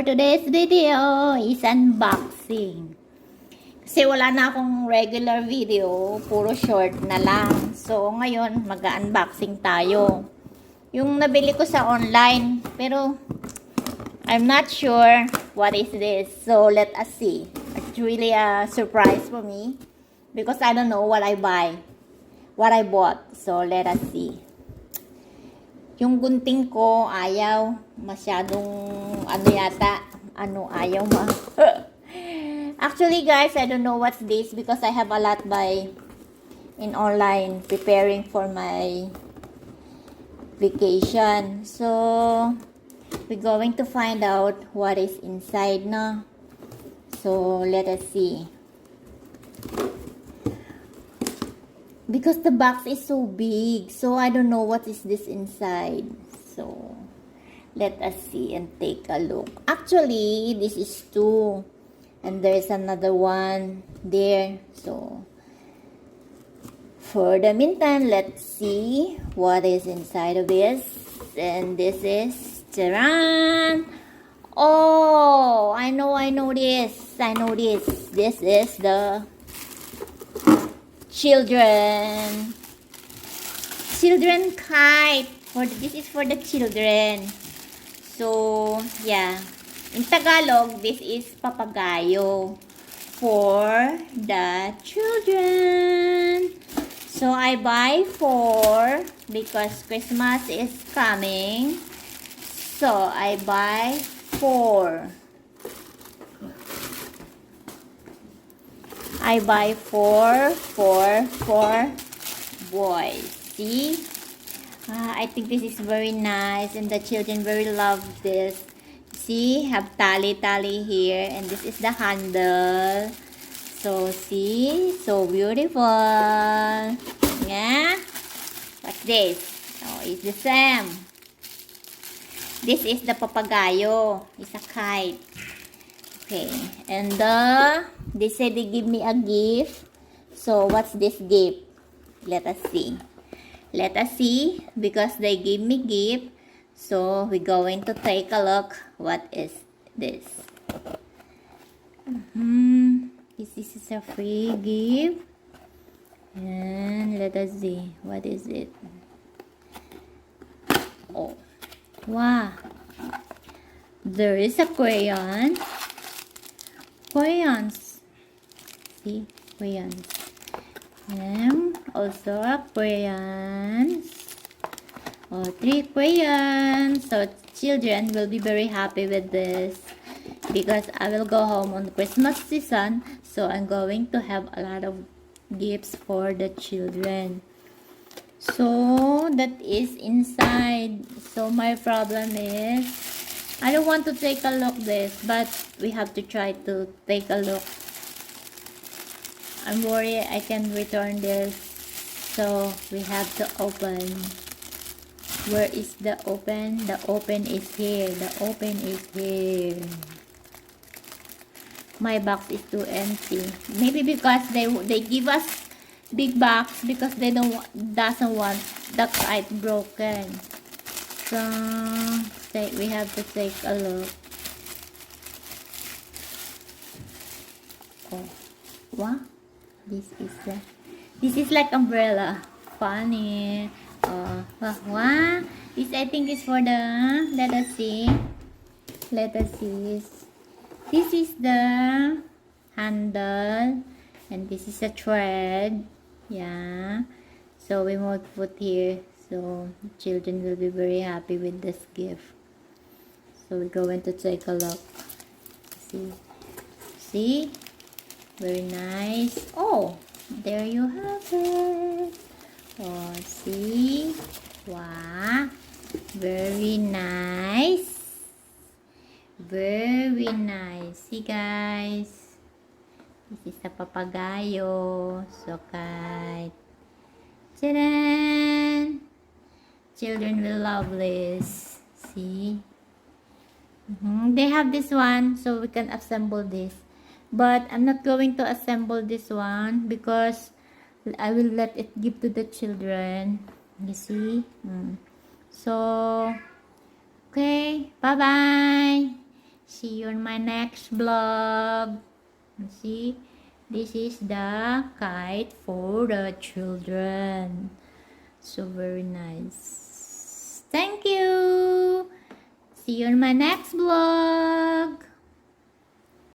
for today's video is unboxing. Kasi wala na akong regular video, puro short na lang. So, ngayon, mag-unboxing tayo. Yung nabili ko sa online, pero I'm not sure what is this. So, let us see. It's really a surprise for me because I don't know what I bought. So, let us see. Yung gunting ko, ayaw. Masyadong, ayaw ma. Actually, guys, I don't know what's this because I have a lot in online preparing for my vacation. So, we're going to find out what is inside na. So, let us see. Because the box is so big, so I don't know what is this inside. So, let us see and take a look. Actually, this is two. And there's another one there. So, for the meantime, let's see what is inside of this. And this is, taran! Oh, I know this. This is the children kite. This is for the children. So, yeah. In Tagalog, this is papagayo for the children. So, I buy 4 because Christmas is coming. So, I buy 4. I buy 4 for boys. See? I think this is very nice and the children very love this. See? Have tally here and this is the handle. So, see? So beautiful. Yeah? What's this? Oh, it's the same. This is the papagayo. It's a kite. Okay, and they said they give me a gift. So, what's this gift? Let us see. Let us see because they give me gift. So, we're going to take a look. What is this? This is a free gift. And let us see. What is it? Oh, wow. There is a crayon. Crayons. See? Crayons. And also crayons. Oh, 3 crayons. So children will be very happy with this because I will go home on Christmas season. So I'm going to have a lot of gifts for the children. So that is inside. So my problem is I don't want to take a look this, but we have to try to take a look. I'm worried I can return this. So we have to open. Where is the open? The open is here. The open is here. My box is too empty. Maybe because they give us big box because they doesn't want the kite broken. So we have to take a look. Oh, what? This is like umbrella. Funny. Oh, what? This I think is for the. Let us see. This is the handle, and this is a thread. Yeah. So we will put here. So children will be very happy with this gift. So we're going to take a look. See? Very nice. Oh, there you have it. Oh, see? Wow. Very nice. Very nice. See, guys? This is the papagayo. So, kite. Ta-da! Children will love this. See? They have this one, so we can assemble this. But I'm not going to assemble this one because I will let it give to the children. You see? So, okay. Bye-bye. See you on my next vlog. See, this is the kite for the children. So very nice. Thank you. See you on my next vlog.